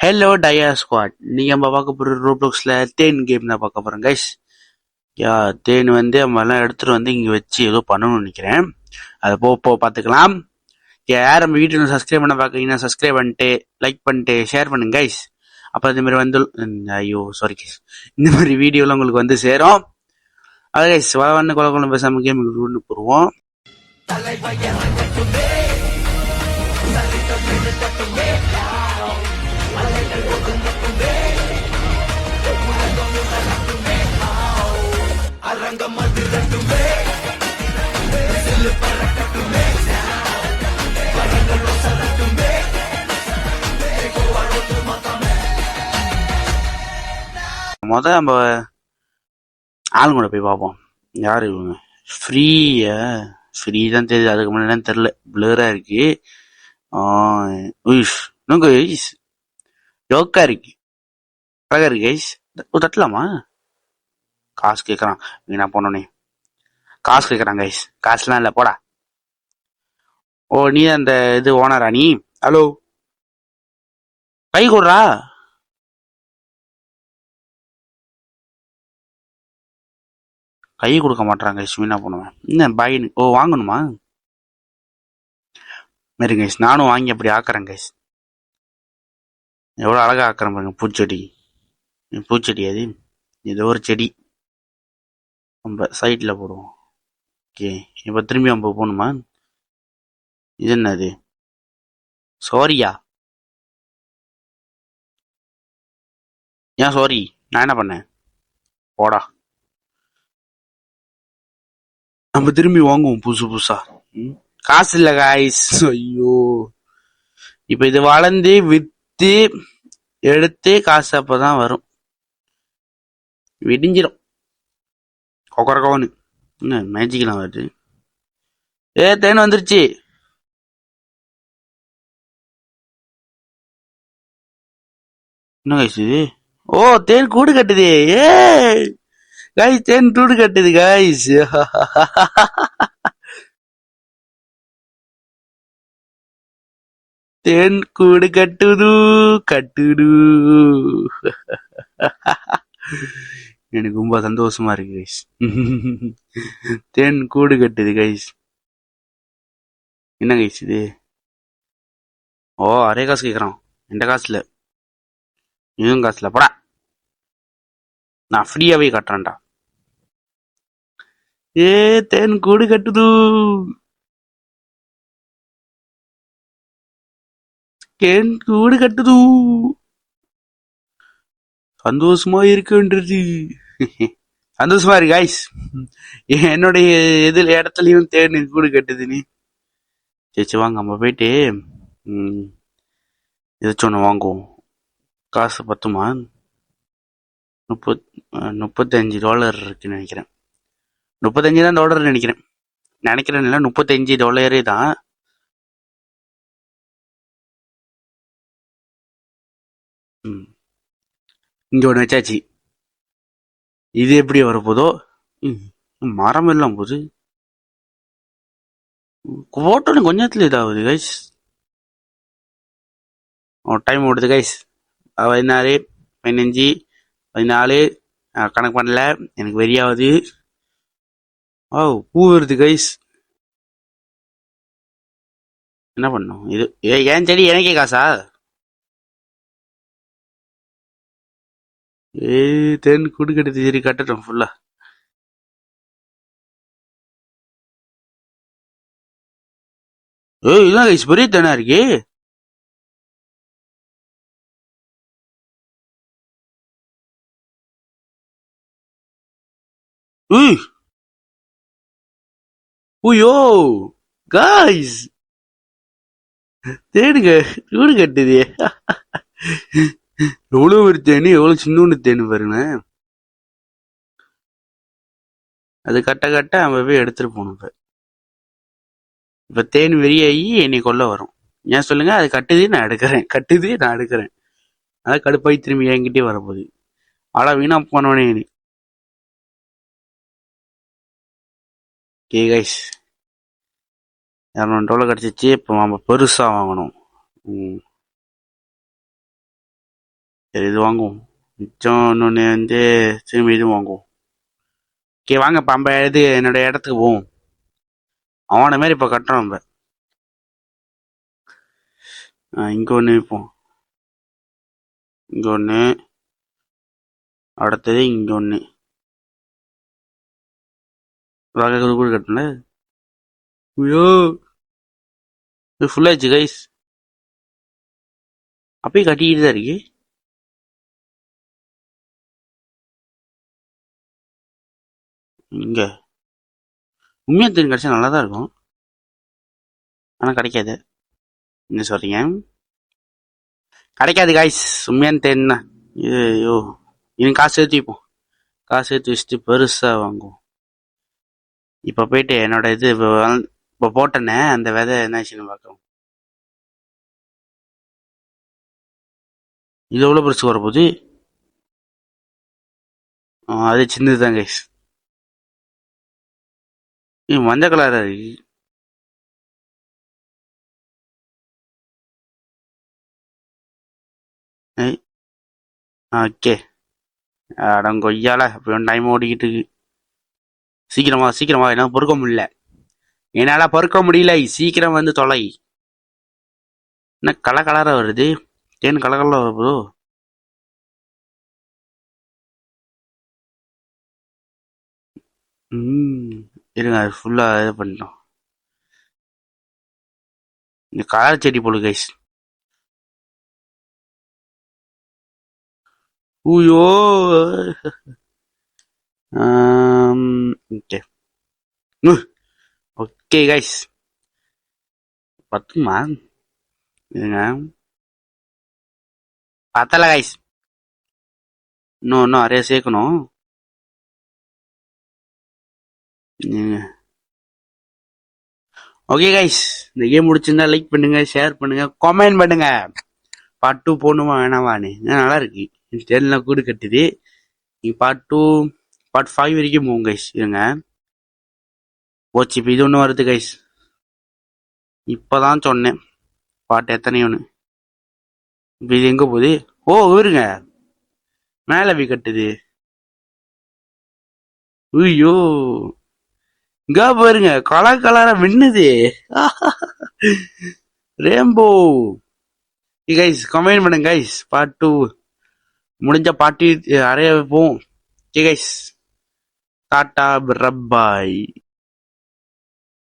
Hello டயா squad, நீங்க நம்ம பார்க்க போற ரோப்ளாக்ஸ்ல தேன் கேம் தான் பார்க்க போறோம் கைஸ். தேன் நம்ம எல்லாம் எடுத்துட்டு இங்க வச்சு ஏதோ பண்ணணும்னு நினைக்கிறேன். அதை போ பார்த்துக்கலாம். யார் நம்ம வீட்டுல சப்ஸ்கிரைப் பண்ண பாக்கீங்கன்னா சப்ஸ்கிரைப் பண்ணிட்டு லைக் பண்ணிட்டு ஷேர் பண்ணுங்க கைஸ். அப்ப இந்த மாதிரி ஐயோ சாரி கைஸ், இந்த மாதிரி வீடியோலாம் உங்களுக்கு சேரும். அது கைஸ் கொலை பேசாம கேம் கொண்டு போடுவோம். நம்ம ஆளுங்கூட போய் பார்ப்போம். யாரு இவங்க? ஃப்ரீ தான் தெரியுது, அதுக்கு முன்னாடி தெரியல, பிளரா இருக்கு. ஜோக்கா இருக்கு, அழகா இருக்கு கைஸ். தட்டலாமா? காசு கேட்கறான், வீணா போனோன்னே காசு கேட்கறான் கைஸ். காசுலாம் இல்ல, போடா. ஓ, நீ அந்த இது ஓனரா நீ? ஹலோ, கை கொடுறா. கை கொடுக்க மாட்டாங்க கைஸ், வீணா போனவன். என்ன பாய்? ஓ, வாங்கணுமா? மாரி கைஸ், நானும் வாங்கி அப்படி ஆக்குறேன் கைஸ். எவ்வளவு அழகா ஆக்குறேன் பாருங்க. பூச்செடி அது ஏதோ ஒரு செடி. நம்ம சைட்ல போடுவோம். ஓகே, இப்ப திரும்பி நம்ம போகணுமா? இது என்னது? சாரியா? ஏன் சாரி? நான் என்ன பண்ணேன்? போடா. நம்ம திரும்பி வாங்குவோம் புதுசா. காசு இல்ல காய்ஸ். ஐயோ, இப்ப இது வளர்ந்து வித்து எடுத்து காசு அப்பதான் வரும். விடிஞ்சிடும் கொக்கரக்கோன்னு. என்ன மேஜிக்கலாம் வருது? தேன் வந்துருச்சு. என்ன காய்ஸ் இது? ஓ, தேன் கூடு கட்டுது. ஏ காய்ஸ், தேன் கூடு கட்டுது காய்ஸ். தேன் கூடு கட்டுது. எனக்கு ரொம்ப சந்தோஷமா இருக்கு கைஸ். தேன் கூடு கட்டுது கைஸ். என்ன கைஸ் இது? ஓ, அரே காசு கேக்குறான். எந்த காசுல? இதுவும் காசுல, போடா. நான் ஃப்ரீயாவே கட்டுறேன்டா. ஏ, தேன் கூடு கட்டுது. தேன் கூடு கட்டுது. சந்தோஷமா இருக்குன்றது. சந்தோஷமா இருக்கு காய்ஸ். என்னுடைய இடத்துலயும் தேன் கூடு கட்டுதுன்னு. சரி வாங்க, நம்ம போயிட்டு ஏதாச்சும் ஒன்று வாங்குவோம். காசு பத்துமா? $35 இருக்குன்னு நினைக்கிறேன். 35 தான் டாலர் நினைக்கிறேன். இல்ல, $35 தான். இங்க ஒண்ணு வச்சாச்சு. இது எப்படி வரப்போதோ? மரம் எல்லாம் போது. போட்டோன்னு கொஞ்சத்துல இதாகுது கைஸ். டைம் ஓடுது கைஸ். 16, 15, 14 கணக்கு பண்ணல, எனக்கு வெறியாவது. ஓ, பூ வருது கைஸ். என்ன பண்ணும் இது? ஏன் செடி எனக்கே காசா? தேன் கூடு கட்டுது. சரி, கட்டட்டும் ஃபுல்லா. இதான் கைஸ், பெரிய தேனா இருக்கு. ஐயோ காய்ஸ், தேனுங்க கூடு கட்டுது. எவ்வளவு ஒரு தேனு, எவ்வளவு சின்ன தேனு பாருங்க. அது கட்ட நம்ம போய் எடுத்துட்டு போகணும். இப்ப தேன் வெறியாகி என்னை கொல்ல வரும். ஏன் சொல்லுங்க? அது கட்டுது, நான் எடுக்கிறேன். அதான் கடுப்பாய் திரும்பி என்கிட்டே வரப்போகுது. ஆளா வீணா போனவனே. ஓகே கைஸ், $200 கிடைச்சிச்சு. இப்போ நம்ம பெருசா வாங்கணும். சரி இது வாங்குவோம். மிச்சம் இன்னொன்று வந்து திரும்பி இது வாங்குவோம். ஓகே வாங்க இப்போ நம்ம இது என்னோட இடத்துக்கு போவோம். அவனை மாரி இப்போ கட்டுறோம் நம்ம. இங்கே ஒன்று வைப்போம். இங்கே ஒன்று, அடுத்தது இங்கே ஒன்று. கூட கட்டல. ஐயோ இது ஃபுல்லாச்சு கைஸ். அப்பயே கட்டிக்கிட்டு தான் இருக்கு. இங்க உண்மையா தேன் கிடைச்சா நல்லா தான் இருக்கும். ஆனால் கிடைக்காது. என்ன சொல்றீங்க? கிடைக்காது கைஸ் உண்மையான தேன் தான். ஐயோ இன்னும் காசு சேர்த்து வைப்போம். காசு சேர்த்து வச்சுட்டு பெருசா வாங்குவோம். இப்போ போயிட்டு என்னோட இது இப்போ போட்டேனே அந்த விதை என்னாச்சுன்னு பார்க்கலாம். இது எவ்வளோ பெருசு வரப்போகுது? அது சின்னது தான் கைஸ். மஞ்சள் கலரா இருக்கு. ஓகே அடங்கொய்யால அப்படியே டைம் ஓடிக்கிட்டு இருக்கு. சீக்கிரமா சீக்கிரமா என்னால் பொறுக்க முடியல. என்னால் பொறுக்க முடியல. சீக்கிரம் வந்து தொலை. என்ன கலர் கலரா வருது? தேன் கலர் கலரா வருதோ? இருங்க அது ஃபுல்லா இது பண்ணிட்டோம். இந்த கலர் செடி போடு கைஸ். ஊயோ ஓகே ஓகே கைஸ் பத்துமா? இருங்க பத்தல கைஸ். இன்னும் நிறைய சேர்க்கணும். ஓகே கைஸ் இந்த கேம் முடிச்சிருந்தா லைக் பண்ணுங்க, ஷேர் பண்ணுங்க, கமெண்ட் பண்ணுங்க. பார்ட் 2 போடணுமா வேணாமான்னு. நல்லா இருக்கு. டென்லாம் கூடு கட்டுது. நீ பார்ட் 2 பார்ட் 5 வரைக்கும் போகும் கைஸ். இருங்க போச்சு. இப்போ இது ஒன்று வருது கைஸ். இப்போதான் சொன்னேன் பாட்டு எத்தனையோன்னு. இப்போ இது எங்கே போகுது? ஓ இருங்க மேலே போய் கட்டுது. ஐயோ இங்க பாருங்க கலர் கலரா மின்னுது. ரேம்போ. கைஸ் கமெண்ட் பண்ணுங்க கைஸ். பார்ட் 2 முடிஞ்ச பாட்டி அறைய வைப்போம். Guys tata பிரபாய்.